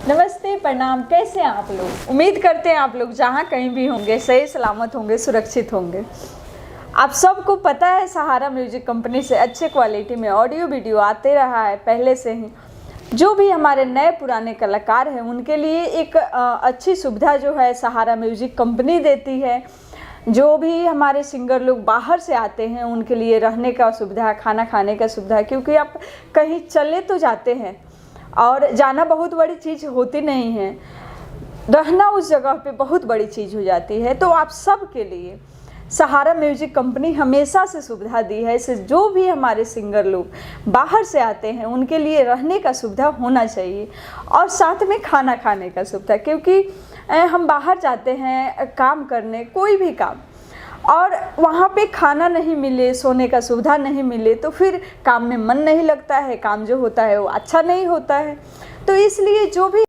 नमस्ते, प्रणाम। कैसे हैं आप लोग? उम्मीद करते हैं आप लोग जहाँ कहीं भी होंगे सही सलामत होंगे, सुरक्षित होंगे। आप सबको पता है सहारा म्यूजिक कंपनी से अच्छे क्वालिटी में ऑडियो वीडियो आते रहा है पहले से ही। जो भी हमारे नए पुराने कलाकार हैं उनके लिए एक अच्छी सुविधा जो है सहारा म्यूजिक कंपनी देती है। जो भी हमारे सिंगर लोग बाहर से आते हैं उनके लिए रहने का सुविधा, खाना खाने का सुविधा, क्योंकि आप कहीं चले तो जाते हैं और जाना बहुत बड़ी चीज़ होती नहीं है, रहना उस जगह पे बहुत बड़ी चीज़ हो जाती है। तो आप सब के लिए सहारा म्यूजिक कंपनी हमेशा से सुविधा दी है। इससे जो भी हमारे सिंगर लोग बाहर से आते हैं उनके लिए रहने का सुविधा होना चाहिए और साथ में खाना खाने का सुविधा, क्योंकि हम बाहर जाते हैं काम करने, कोई भी काम, और वहाँ पे खाना नहीं मिले, सोने का सुविधा नहीं मिले तो फिर काम में मन नहीं लगता है, काम जो होता है वो अच्छा नहीं होता है। तो इसलिए जो भी